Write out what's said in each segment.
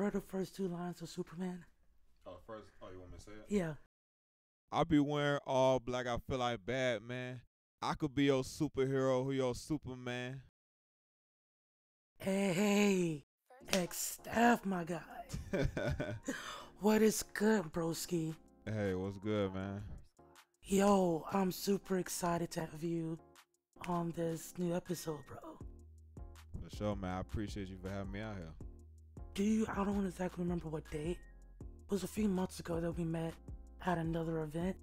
heard the first two lines of Superman? Oh, first. Oh, you want me to say it? Yeah. I be wearing all black. I feel like Batman. I could be your superhero, who your Superman. Hey, XTAFF, my guy. What is good, broski? Hey, what's good, man? Yo, I'm super excited to have you on this new episode, bro. For sure, man. I appreciate you for having me out here. I don't exactly remember what date. It was a few months ago that we met at another event.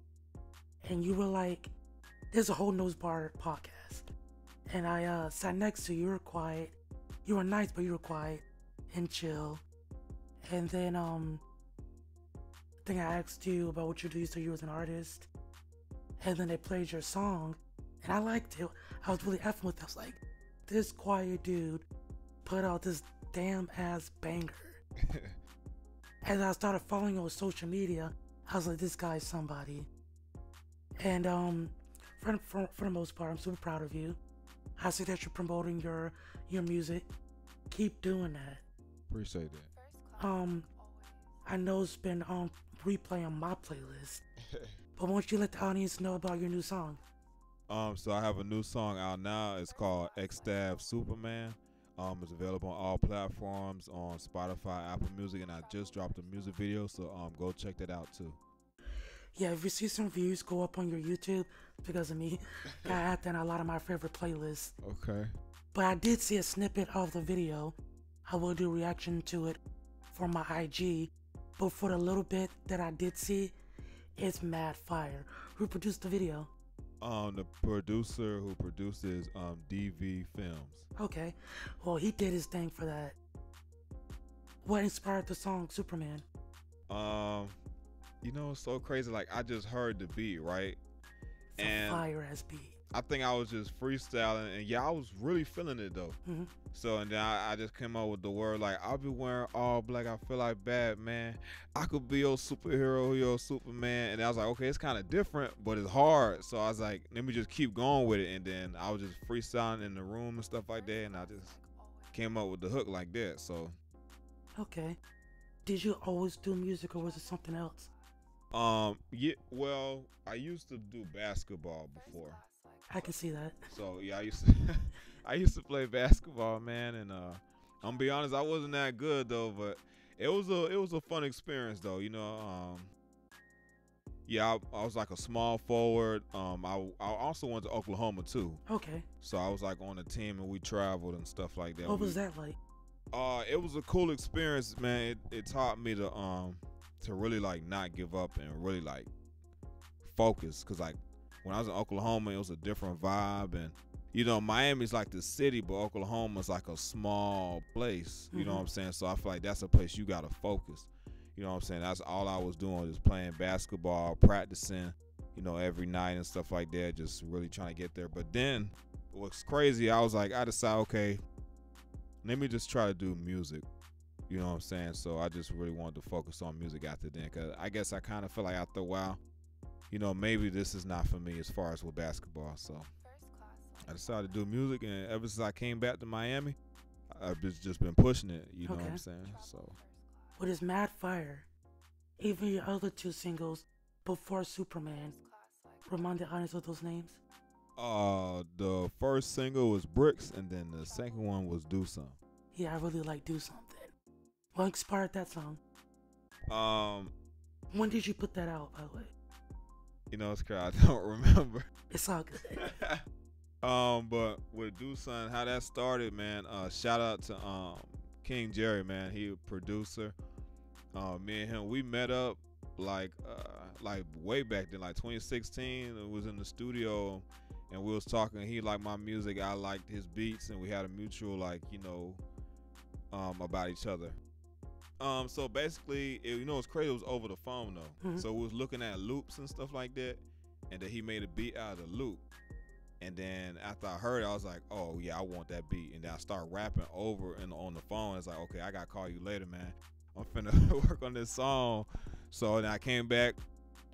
And you were like, there's a whole nose bar podcast. And I sat next to you. You were quiet. You were nice, but you were quiet and chill. And then I think I asked you about what you do so you as an artist. And then they played your song. And I liked it. I was really effing with it. I was like, this quiet dude put out this damn ass banger. And I started following you on social media. I was like, this guy's somebody. And for the most part, I'm super proud of you. I see that you're promoting your music. Keep doing that. Appreciate that. I know it's been on replay on my playlist. But why don't you let the audience know about your new song? So I have a new song out now. It's called Xtaff Superman. It's available on all platforms, on Spotify, Apple Music, and I just dropped a music video, so go check that out too. Yeah, if you see some views go up on your YouTube because of me, I add that in a lot of my favorite playlists. Okay. But I did see a snippet of the video. I will do a reaction to it for my IG. But for the little bit that I did see, it's mad fire. Who produced the video? The producer who produces DV Films. Okay. Well, he did his thing for that. What inspired the song Superman? You know, it's so crazy. Like, I just heard the beat, right? It's a fire ass beat. I think I was just freestyling, and yeah, I was really feeling it though. Mm-hmm. So, and then I just came up with the word like, I'll be wearing all black. I feel like Batman. I could be your superhero, your Superman. And I was like, okay, it's kind of different, but it's hard. So I was like, let me just keep going with it. And then I was just freestyling in the room and stuff like that, and I just came up with the hook like that. So. Okay. Did you always do music, or was it something else? Yeah, well, I used to do basketball before. I can see that. So yeah, I used to play basketball, man, and I'm gonna be honest, I wasn't that good though, but it was a fun experience though, you know. Yeah, I was like a small forward. I also went to Oklahoma too. Okay. So I was like on a team and we traveled and stuff like that. What was that like? It was a cool experience, man. It taught me to really like not give up and really like focus, cause like when I was in Oklahoma, it was a different vibe, and you know, Miami's like the city, but Oklahoma's like a small place. You know what I'm saying? So I feel like that's a place you gotta focus. You know what I'm saying? That's all I was doing, was playing basketball, practicing, you know, every night and stuff like that, just really trying to get there. But then what's crazy, I was like, I decided, okay, let me just try to do music. You know what I'm saying? So I just really wanted to focus on music after then, because I guess I kind of feel like after a while, you know, maybe this is not for me as far as with basketball. So I decided to do music, and ever since I came back to Miami, I've just been pushing it. You know what I'm saying? So. What is mad fire? Even your other two singles before Superman, remind the audience of those names. The first single was Bricks, and then the second one was Do Something. Yeah, I really like Do Something. What inspired that song? When did you put that out, by the way? You know, it's crazy, I don't remember. It's all good. But with Do Something, how that started, man, shout out to King Jerry, man. He a producer. Me and him, we met up like way back then, like 2016. It was in the studio, and we was talking. He liked my music, I liked his beats, and we had a mutual, like, you know, about each other. So basically, you know, it's crazy. It was over the phone though. So we was looking at loops and stuff like that, and then he made a beat out of the loop. And then after I heard it, I was like, oh yeah, I want that beat. And then I started rapping over and on the phone. It's like, okay, I gotta call you later, man. I'm finna work on this song. So then I came back,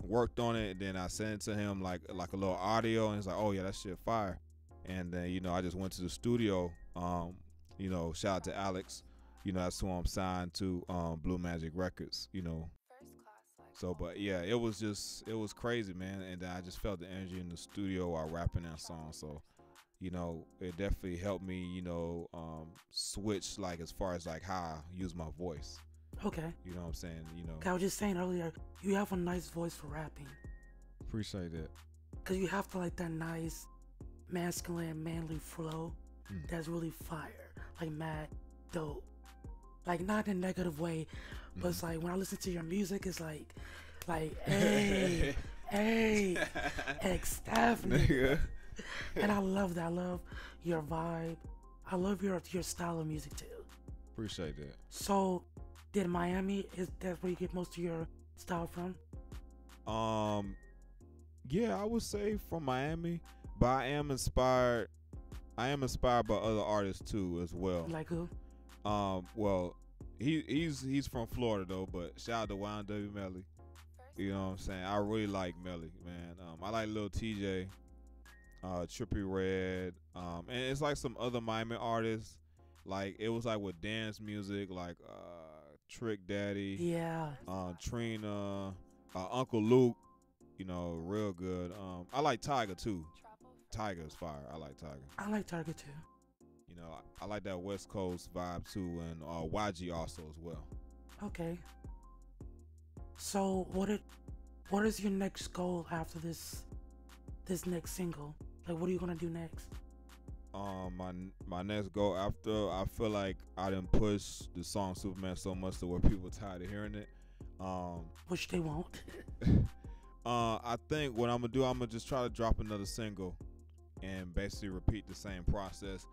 worked on it, and then I sent it to him like a little audio, and he's like, oh yeah, that shit fire. And then, you know, I just went to the studio. You know, shout out to Alex. that's who I'm signed to, Blue Magic Records. So, but yeah, it was crazy, man, and I just felt the energy in the studio while rapping that song. So, it definitely helped me, switch like as far as like how I use my voice. Okay. You know what I'm saying? I was just saying earlier, you have a nice voice for rapping. Appreciate that. Cause you have like that nice, masculine, manly flow that's really fire, like mad dope. Like not in a negative way, but it's like when I listen to your music, it's like, hey, Xtaff, nigga. And I love that. I love your vibe. I love your style of music too. Appreciate that. So, did Miami, is that where you get most of your style from? Yeah, I would say from Miami, but I am inspired by other artists too as well. Like who? Well, he's from Florida though, but shout out to YNW Melly. You know what I'm saying? I really like Melly, man. I like Lil TJ, Trippie Redd, and it's like some other Miami artists. Like it was like with dance music, like Trick Daddy, yeah, Trina, Uncle Luke. Real good. I like Tiger too. Tiger is fire. I like Tiger. I like Tiger too. I like that West Coast vibe too, and YG also as well. Okay. So what is your next goal after this next single? Like what are you gonna do next? My next goal after, I feel like I didn't push the song Superman so much to where people tired of hearing it. Which they won't. I think what I'm gonna do, I'm gonna just try to drop another single and basically repeat the same process.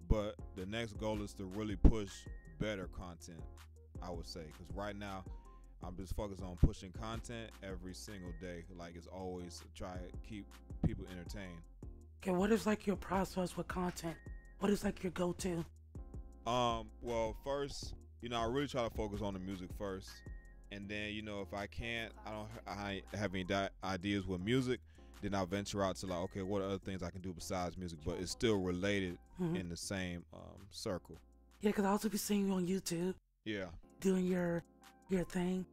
But the next goal is to really push better content, I would say, because right now I'm just focused on pushing content every single day. Like it's always try to keep people entertained. Okay, what is like your process with content? What is like your go-to? Well, first, I really try to focus on the music first. And then, if I can't, I have any ideas with music, then I'll venture out to like, okay, what are other things I can do besides music? But it's still related in the same circle. Yeah, because I also be seeing you on YouTube. Yeah. Doing your thing.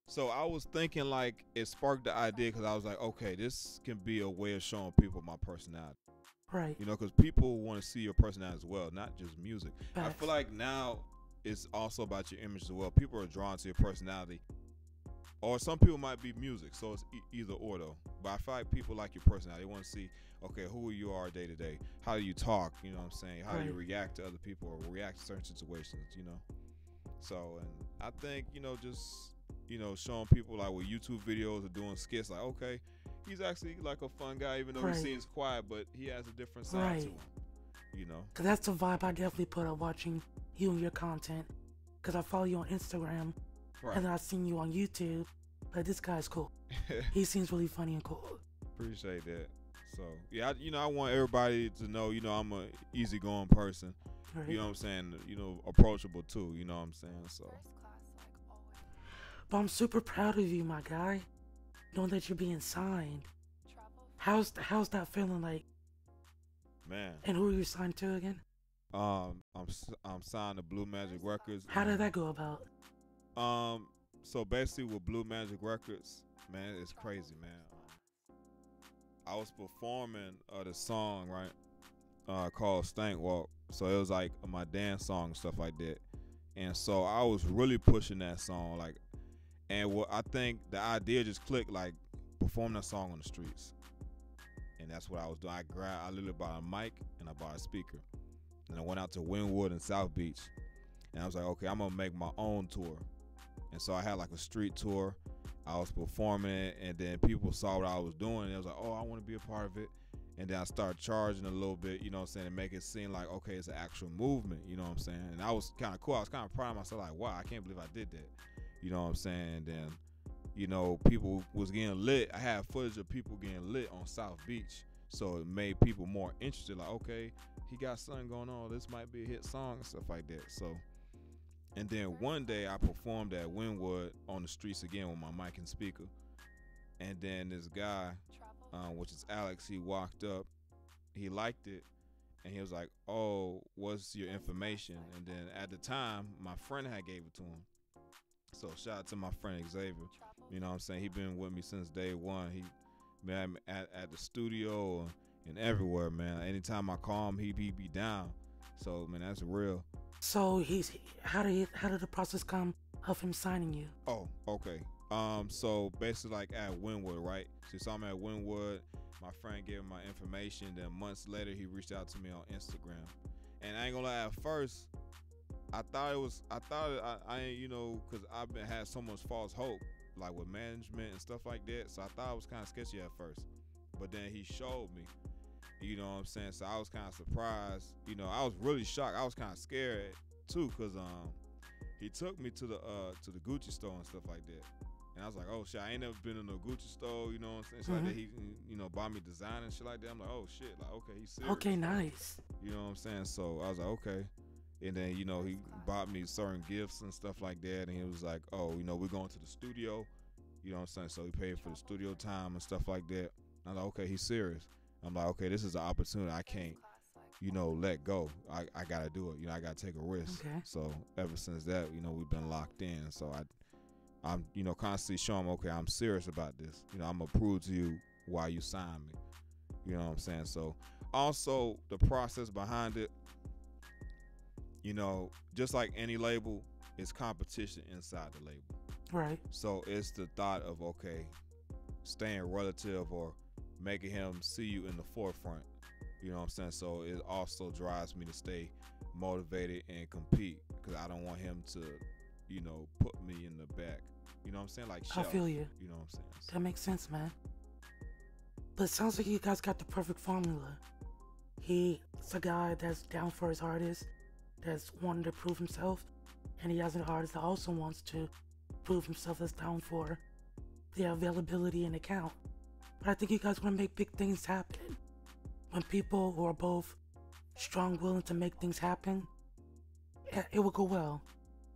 So I was thinking like it sparked the idea because I was like, okay, this can be a way of showing people my personality. Right. Because people want to see your personality as well, not just music. Facts. I feel like now it's also about your image as well. People are drawn to your personality. Or some people might be music, so it's either or though. But I feel like people like your personality. They want to see, okay, who you are day to day. How do you talk? You know what I'm saying? How do you react to other people or react to certain situations, So, and I think, just, showing people like with YouTube videos or doing skits, like, okay, he's actually like a fun guy, even though he seems quiet, but he has a different side to him, Because that's the vibe I definitely put up watching you and your content. Because I follow you on Instagram. Right. And then I seen you on YouTube, but this guy's cool. He seems really funny and cool. Appreciate that. So yeah, I want everybody to know, I'm a easygoing person. Right. You know what I'm saying? Approachable too. You know what I'm saying? So. But I'm super proud of you, my guy. Knowing that you're being signed. How's that feeling like? Man. And who are you signed to again? I'm signed to Blue Magic Records. How did that go about? So basically with Blue Magic Records, man, it's crazy, man. I was performing the song, right, called Stank Walk. So it was like my dance song and stuff like that. And so I was really pushing that song, like, and what I think the idea just clicked, like, perform that song on the streets. And that's what I was doing. I literally bought a mic and I bought a speaker. And I went out to Wynwood and South Beach. And I was like, okay, I'm gonna make my own tour. And so I had like a street tour. I was performing it, and then people saw what I was doing, and they was like, oh, I want to be a part of it. And then I started charging a little bit, you know what I'm saying, to make it seem like, okay, it's an actual movement, you know what I'm saying? And I was kind of cool. I was kind of proud of myself, like, wow, I can't believe I did that. You know what I'm saying? And then, people was getting lit. I had footage of people getting lit on South Beach. So it made people more interested, like, okay, he got something going on. This might be a hit song and stuff like that. So, and then one day I performed at Wynwood on the streets again with my mic and speaker. And then this guy, which is Alex, he walked up, he liked it, And he was like, "Oh, what's your information?" And then at the time, my friend had gave it to him. So shout out to my friend Xavier. You know what I'm saying? He been with me since day one. He been at the studio and everywhere, man. Anytime I call him, he be down. So man, that's real. So how did the process come of him signing you? Oh, okay. So basically like at Wynwood, right? So he saw me at Wynwood. My friend gave him my information. Then months later, he reached out to me on Instagram. And I ain't gonna lie, at first, I thought you know, cause I've had so much false hope, like with management and stuff like that. So I thought it was kind of sketchy at first. But then he showed me, you know what I'm saying? So I was kind of surprised. You know, I was really shocked. I was kind of scared too, cause he took me to the Gucci store and stuff like that. And I was like, oh shit, I ain't never been in a Gucci store, you know what I'm saying? So like that, he, you know, bought me design and shit like that. I'm like, oh shit, like okay, he's serious. Okay, nice. You know what I'm saying? So I was like, okay. And then, you know, he bought me certain gifts and stuff like that. And he was like, oh, you know, we're going to the studio. You know what I'm saying? So he paid for the studio time and stuff like that. And I was like, okay, he's serious. I'm like, okay, this is an opportunity I can't, you know, let go. I got to do it. You know, I got to take a risk. Okay. So ever since that, you know, we've been locked in. So I'm, you know, constantly showing him, okay, I'm serious about this. You know, I'm going to prove to you why you signed me. You know what I'm saying? So also the process behind it, you know, just like any label, it's competition inside the label. Right. So it's the thought of, okay, staying relative or making him see you in the forefront. You know what I'm saying? So it also drives me to stay motivated and compete because I don't want him to, you know, put me in the back. You know what I'm saying? Like shelf. I feel you. You know what I'm saying? That makes sense, man. But it sounds like you guys got the perfect formula. He's a guy that's down for his artist, that's wanting to prove himself, and he has an artist that also wants to prove himself, that's down for the availability and account. But I think you guys want to make big things happen. When people who are both strong, willing to make things happen, it will go well.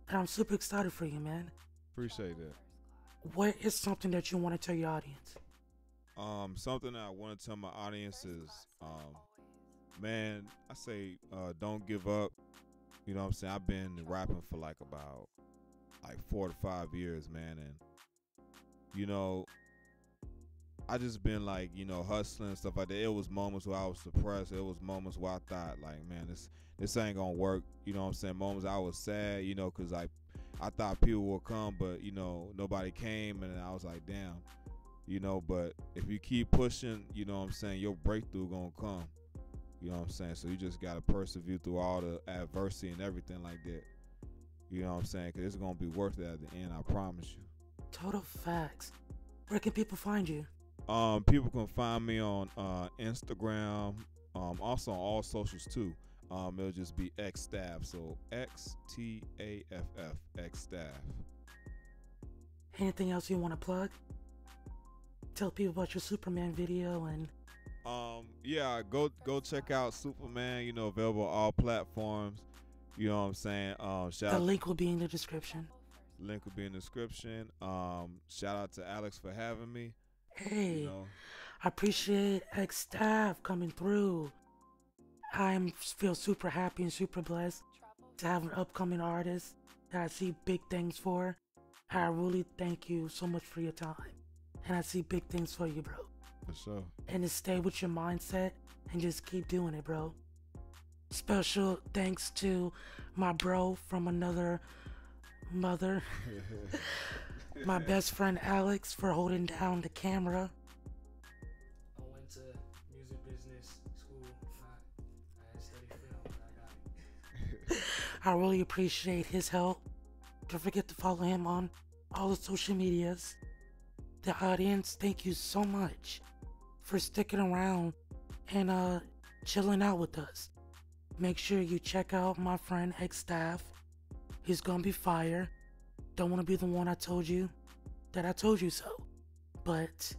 And I'm super excited for you, man. Appreciate that. What is something that you want to tell your audience? Something that I want to tell my audience is, man, I say don't give up. You know what I'm saying? I've been rapping for about 4 to 5 years, man, and you know, I just been you know, hustling and stuff like that. It was moments where I was depressed. It was moments where I thought man, this ain't gonna work. You know what I'm saying? Moments I was sad, you know, cause I thought people would come, but you know, nobody came, and I was like, damn, you know. But if you keep pushing, you know what I'm saying, your breakthrough gonna come. You know what I'm saying? So you just gotta persevere through all the adversity and everything like that. You know what I'm saying? Cause it's gonna be worth it at the end. I promise you. Total facts. Where can people find you? People can find me on Instagram, also on all socials too. It'll just be Xtaff, so XTAFF, Xtaff. Anything else you want to plug? Tell people about your Superman video and. Yeah, go check out Superman. You know, available on all platforms. You know what I'm saying? The link will be in the description. Link will be in the description. Shout out to Alex for having me. Hey, you know. I appreciate Xtaff coming through. I feel super happy and super blessed to have an upcoming artist that I see big things for. I really thank you so much for your time. And I see big things for you, bro. For sure. And to stay with your mindset and just keep doing it, bro. Special thanks to my bro from another mother. My best friend Alex for holding down the camera. I went to music business school. I had studied film, but I got it. I really appreciate his help. Don't forget to follow him on all the social medias. The audience, thank you so much for sticking around and chilling out with us. Make sure you check out my friend Xtaff. He's gonna be fire. Don't want to be the one I told you that I told you so, but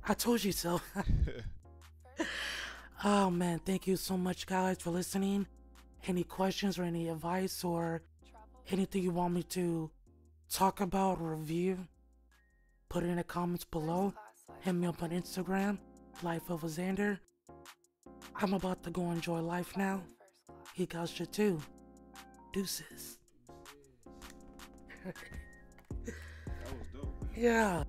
I told you so. Oh man, thank you so much guys for listening. Any questions or any advice or anything you want me to talk about or review, put it in the comments below. Hit me up on Instagram, Life of a Xander. I'm about to go enjoy life now. You guys should too. Deuces. That was dope, man. Yeah.